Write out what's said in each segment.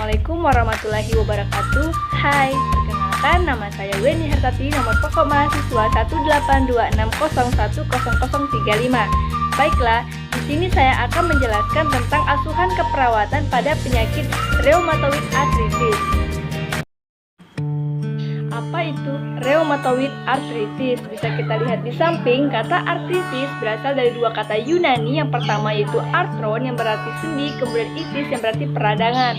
Assalamualaikum warahmatullahi wabarakatuh. Hai, perkenalkan nama saya Weni Hartati, nomor pokok mahasiswa 18260101035. Baiklah, di sini saya akan menjelaskan tentang asuhan keperawatan pada penyakit rheumatoid arthritis. Apa itu rheumatoid arthritis? Bisa kita lihat di samping. Kata arthritis berasal dari dua kata Yunani. Yang pertama yaitu arthron yang berarti sendi, kemudian itis yang berarti peradangan.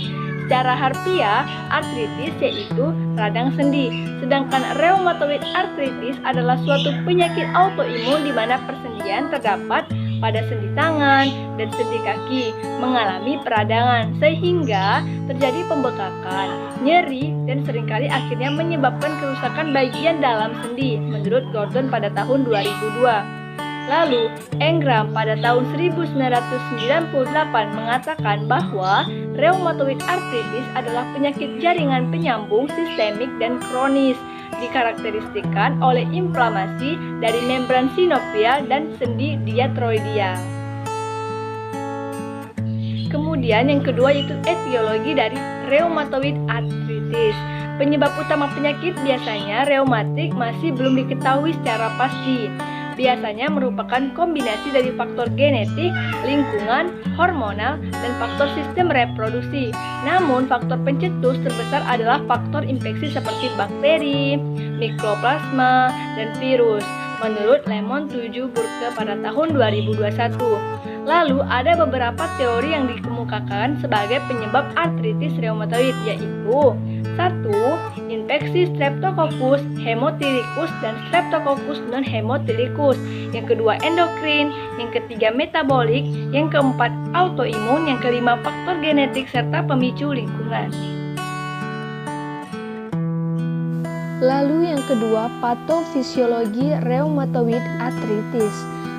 Secara harfiah, artritis yaitu radang sendi. Sedangkan rheumatoid arthritis adalah suatu penyakit autoimun di mana persendian terdapat pada sendi tangan dan sendi kaki mengalami peradangan sehingga terjadi pembekakan, nyeri, dan seringkali akhirnya menyebabkan kerusakan bagian dalam sendi menurut Gordon pada tahun 2002. Lalu, Engram pada tahun 1998 mengatakan bahwa rheumatoid arthritis adalah penyakit jaringan penyambung sistemik dan kronis, dikarakteristikkan oleh inflamasi dari membran sinovial dan sendi diatroidial. Kemudian yang kedua yaitu etiologi dari rheumatoid arthritis. Penyebab utama penyakit biasanya reumatik masih belum diketahui secara pasti. Biasanya merupakan kombinasi dari faktor genetik, lingkungan, hormonal, dan faktor sistem reproduksi. Namun, faktor pencetus terbesar adalah faktor infeksi seperti bakteri, mikroplasma, dan virus, menurut Lemon 7 Burke pada tahun 2021. Lalu, ada beberapa teori yang dikemukakan sebagai penyebab artritis reumatoid, yaitu 1. Infeksi Streptococcus hemothylicus dan Streptococcus non-hemothylicus. Yang kedua endokrin, yang ketiga metabolik, yang keempat autoimun, yang kelima faktor genetik serta pemicu lingkungan. Lalu yang kedua, patofisiologi rheumatoid arthritis.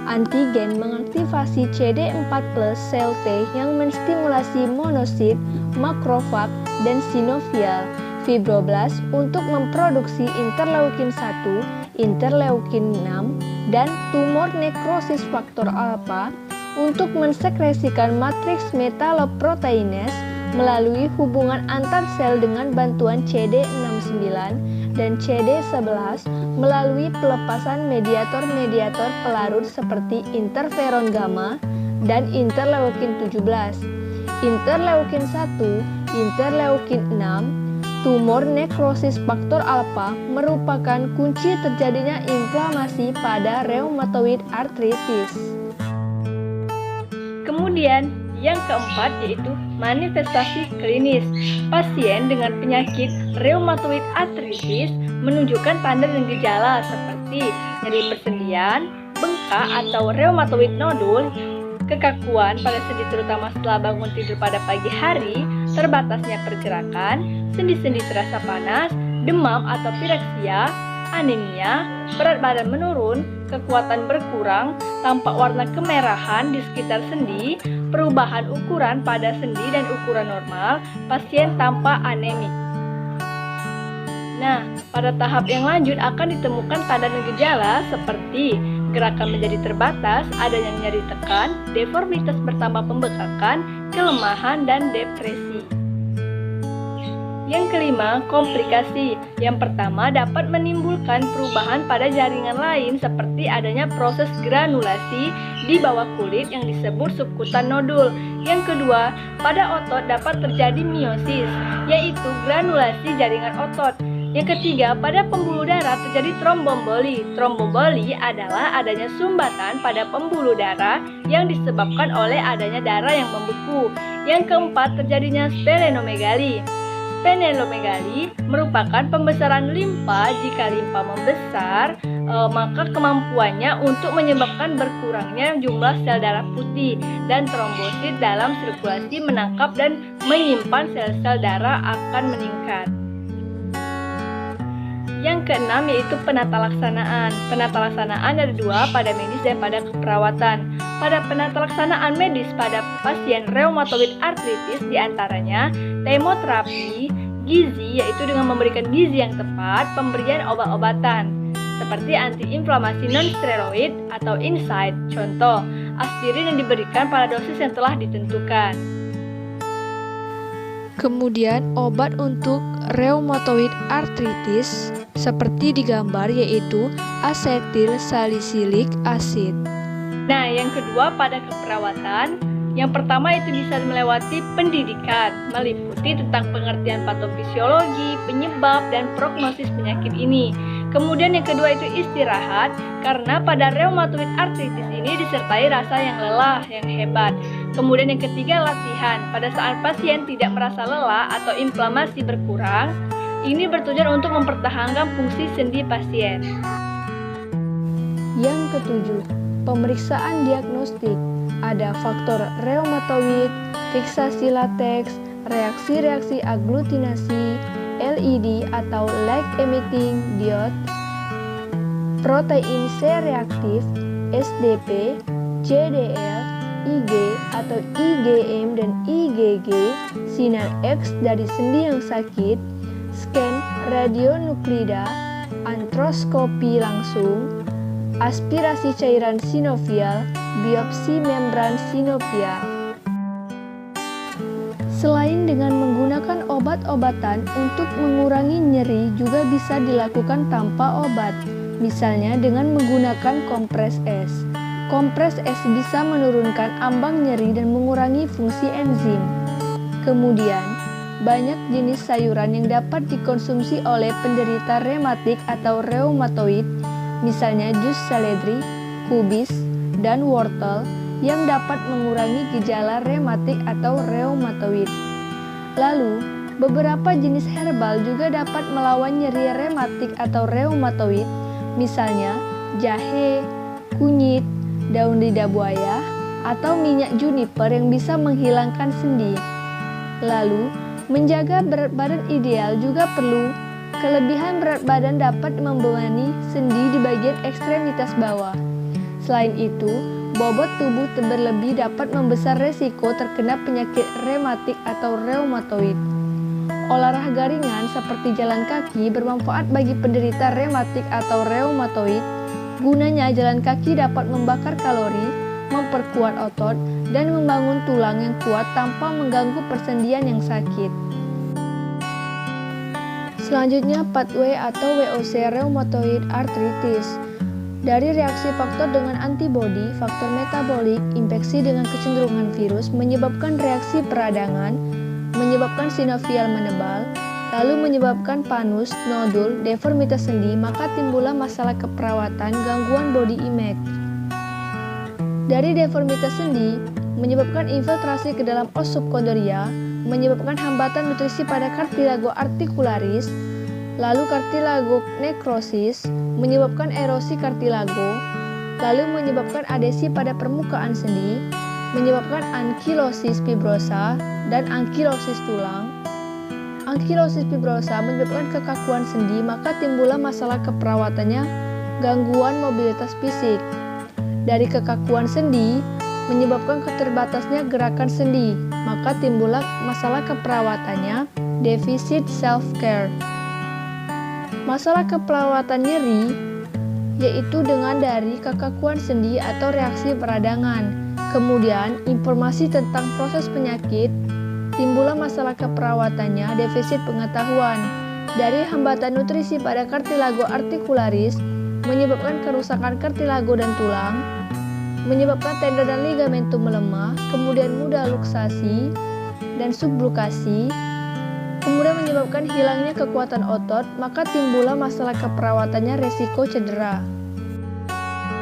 Antigen mengaktifasi CD4+ sel T yang menstimulasi monosit, makrofag, dan sinovial, fibroblast untuk memproduksi interleukin 1, interleukin 6, dan tumor nekrosis faktor alfa untuk mensekresikan matriks metaloproteines melalui hubungan antar sel dengan bantuan CD69 dan CD11 melalui pelepasan mediator-mediator pelarut seperti interferon gamma dan interleukin 17, interleukin 1, interleukin 6. Tumor nekrosis faktor alfa merupakan kunci terjadinya inflamasi pada rheumatoid arthritis. Kemudian, yang keempat yaitu manifestasi klinis. Pasien dengan penyakit rheumatoid arthritis menunjukkan tanda dan gejala seperti nyeri persendian, bengkak atau rheumatoid nodul, kekakuan pada sendi terutama setelah bangun tidur pada pagi hari, terbatasnya pergerakan, sendi-sendi terasa panas, demam atau pireksia, anemia, berat badan menurun, kekuatan berkurang, tampak warna kemerahan di sekitar sendi, perubahan ukuran pada sendi dan ukuran normal, pasien tampak anemik. Nah, pada tahap yang lanjut akan ditemukan tanda dan gejala seperti gerakan menjadi terbatas, adanya nyeri tekan, deformitas bertambah pembekakan, kelemahan, dan depresi. Yang kelima, komplikasi. Yang pertama dapat menimbulkan perubahan pada jaringan lain seperti adanya proses granulasi di bawah kulit yang disebut subkutan nodul. Yang kedua, pada otot dapat terjadi miosis, yaitu granulasi jaringan otot. Yang ketiga, pada pembuluh darah terjadi tromboemboli. Tromboemboli adalah adanya sumbatan pada pembuluh darah yang disebabkan oleh adanya darah yang membeku. Yang keempat, terjadinya splenomegali. Splenomegali merupakan pembesaran limpa. Jika limpa membesar, maka kemampuannya untuk menyebabkan berkurangnya jumlah sel darah putih dan trombosit dalam sirkulasi menangkap dan menyimpan sel-sel darah akan meningkat. Yang keenam yaitu penata laksanaan. Penata laksanaan ada dua, pada medis dan pada keperawatan. Pada penata laksanaan medis pada pasien rheumatoid arthritis diantaranya kemoterapi, gizi yaitu dengan memberikan gizi yang tepat, pemberian obat-obatan seperti antiinflamasi non-steroid atau NSAID. Contoh, aspirin yang diberikan pada dosis yang telah ditentukan. Kemudian obat untuk rheumatoid arthritis seperti di gambar yaitu asetil salisilik acid. Nah, yang kedua pada keperawatan, yang pertama itu bisa melewati pendidikan, meliputi tentang pengertian patofisiologi, penyebab, dan prognosis penyakit ini. Kemudian yang kedua itu istirahat, karena pada rheumatoid arthritis ini disertai rasa yang lelah, yang hebat. Kemudian yang ketiga latihan, pada saat pasien tidak merasa lelah atau inflamasi berkurang, ini bertujuan untuk mempertahankan fungsi sendi pasien. Yang ketujuh, pemeriksaan diagnostik. Ada faktor reumatoid, fiksasi lateks, reaksi-reaksi aglutinasi, LED atau light emitting diode, protein C reaktif, SDP, JDL, IG atau IgM dan IgG, sinar X dari sendi yang sakit, scan radionuklida, artroskopi langsung, aspirasi cairan sinovial, biopsi membran sinovial. Selain dengan menggunakan obat-obatan untuk mengurangi nyeri juga bisa dilakukan tanpa obat, misalnya dengan menggunakan kompres es. Kompres es bisa menurunkan ambang nyeri dan mengurangi fungsi enzim. Kemudian, banyak jenis sayuran yang dapat dikonsumsi oleh penderita rematik atau reumatoid, misalnya jus seledri, kubis, dan wortel, yang dapat mengurangi gejala rematik atau reumatoid. Lalu, beberapa jenis herbal juga dapat melawan nyeri rematik atau reumatoid, misalnya jahe, kunyit, daun lidah buaya, atau minyak juniper yang bisa menghilangkan sendi. Lalu, menjaga berat badan ideal juga perlu. Kelebihan berat badan dapat membebani sendi di bagian ekstremitas bawah. Selain itu, bobot tubuh berlebih dapat membesar resiko terkena penyakit rematik atau reumatoid. Olahraga ringan seperti jalan kaki bermanfaat bagi penderita rematik atau reumatoid. Gunanya jalan kaki dapat membakar kalori, memperkuat otot, dan membangun tulang yang kuat tanpa mengganggu persendian yang sakit. Selanjutnya, pathway atau VOC rheumatoid arthritis. Dari reaksi faktor dengan antibodi, faktor metabolik, infeksi dengan kecenderungan virus menyebabkan reaksi peradangan, menyebabkan sinovial menebal, lalu menyebabkan panus, nodul, deformitas sendi, maka timbullah masalah keperawatan, gangguan body image. Dari deformitas sendi, menyebabkan infiltrasi ke dalam os subkondoria, menyebabkan hambatan nutrisi pada cartilago articularis, lalu cartilago necrosis, menyebabkan erosi cartilago, lalu menyebabkan adesi pada permukaan sendi, menyebabkan ankylosis fibrosa dan ankylosis tulang. Ankylosis fibrosa menyebabkan kekakuan sendi, maka timbullah masalah keperawatannya, gangguan mobilitas fisik. Dari kekakuan sendi, menyebabkan keterbatasnya gerakan sendi, maka timbullah masalah keperawatannya, defisit self-care. Masalah keperawatan nyeri yaitu dengan dari kekakuan sendi atau reaksi peradangan. Kemudian, informasi tentang proses penyakit, timbullah masalah keperawatannya, defisit pengetahuan. Dari hambatan nutrisi pada cartilago articularis, menyebabkan kerusakan cartilago dan tulang, menyebabkan tendon dan ligamentum melemah, kemudian mudah luksasi dan sublukasi, kemudian menyebabkan hilangnya kekuatan otot, maka timbullah masalah keperawatannya, resiko cedera.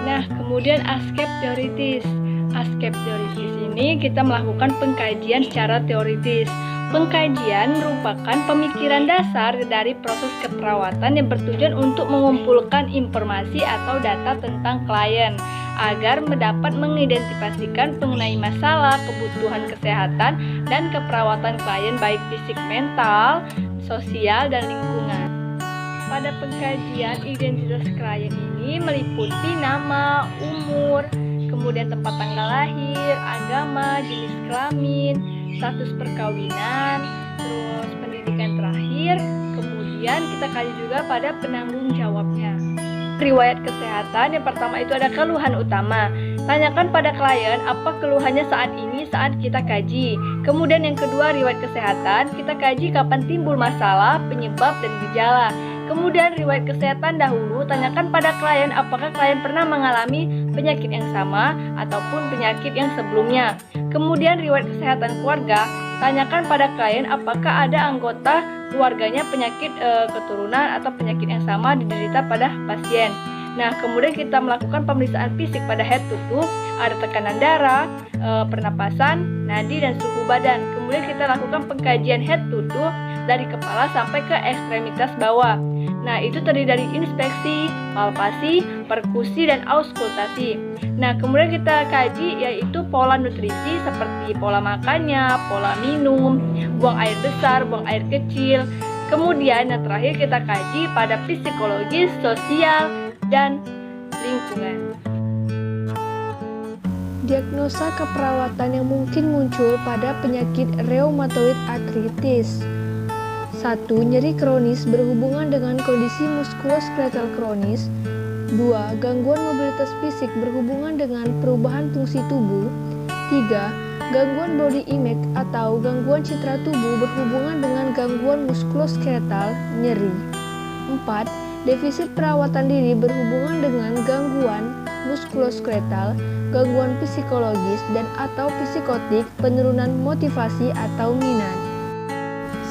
Nah, kemudian asclepioritis. Asclepioritis ini kita melakukan pengkajian secara teoritis. Pengkajian merupakan pemikiran dasar dari proses keperawatan yang bertujuan untuk mengumpulkan informasi atau data tentang klien agar dapat mengidentifikasikan mengenai masalah, kebutuhan kesehatan, dan keperawatan klien baik fisik, mental, sosial, dan lingkungan. Pada pengkajian identitas klien ini meliputi nama, umur, kemudian tempat tanggal lahir, agama, jenis kelamin, status perkawinan, terus pendidikan terakhir, kemudian kita kaji juga pada penanggung jawabnya. Riwayat kesehatan, yang pertama itu ada keluhan utama. Tanyakan pada klien apa keluhannya saat ini saat kita kaji. Kemudian yang kedua, riwayat kesehatan. Kita kaji kapan timbul masalah, penyebab, dan gejala. Kemudian riwayat kesehatan dahulu, tanyakan pada klien apakah klien pernah mengalami penyakit yang sama ataupun penyakit yang sebelumnya. Kemudian riwayat kesehatan keluarga, tanyakan pada klien apakah ada anggota keluarganya penyakit keturunan atau penyakit yang sama diderita pada pasien. Nah, kemudian kita melakukan pemeriksaan fisik pada head to toe, ada tekanan darah, pernapasan, nadi, dan suhu badan. Kemudian kita lakukan pengkajian head to toe dari kepala sampai ke ekstremitas bawah. Nah, itu terdiri dari inspeksi, palpasi, perkusi, dan auskultasi. Nah, kemudian kita kaji yaitu pola nutrisi seperti pola makannya, pola minum, buang air besar, buang air kecil. Kemudian yang terakhir kita kaji pada psikologis, sosial, dan lingkungan. Diagnosa keperawatan yang mungkin muncul pada penyakit reumatoid arthritis. 1. Nyeri kronis berhubungan dengan kondisi muskuloskeletal kronis. 2. Gangguan mobilitas fisik berhubungan dengan perubahan fungsi tubuh. 3. Gangguan body image atau gangguan citra tubuh berhubungan dengan gangguan muskuloskeletal, nyeri. 4. Defisit perawatan diri berhubungan dengan gangguan muskuloskeletal, gangguan psikologis dan atau psikotik, penurunan motivasi atau minat.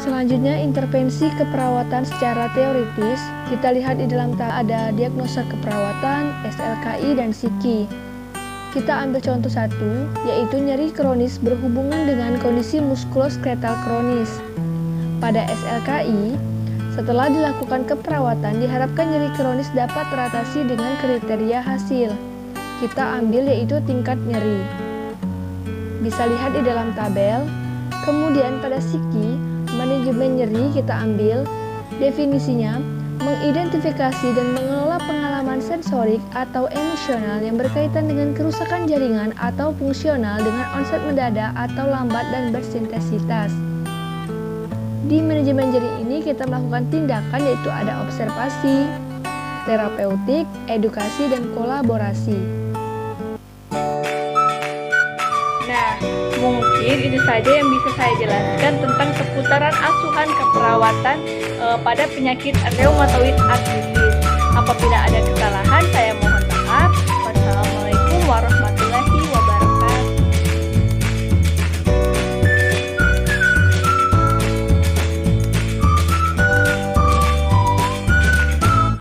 Selanjutnya, intervensi keperawatan secara teoritis. Kita lihat di dalam ada diagnosa keperawatan, SLKI, dan psiki. Kita ambil contoh satu, yaitu nyeri kronis berhubungan dengan kondisi muskuloskeletal kronis. Pada SLKI, setelah dilakukan keperawatan, diharapkan nyeri kronis dapat teratasi dengan kriteria hasil. Kita ambil yaitu tingkat nyeri. Bisa lihat di dalam tabel. Kemudian pada psiki, manajemen nyeri kita ambil. Definisinya, mengidentifikasi dan mengelola pengalaman sensorik atau emosional yang berkaitan dengan kerusakan jaringan atau fungsional dengan onset mendadak atau lambat dan bersintesitas. Di manajemen nyeri ini kita melakukan tindakan yaitu ada observasi, terapeutik, edukasi, dan kolaborasi. Nah, mungkin itu saja yang bisa saya jelaskan tentang seputaran asuhan keperawatan pada penyakit reumatoid arthritis. Apabila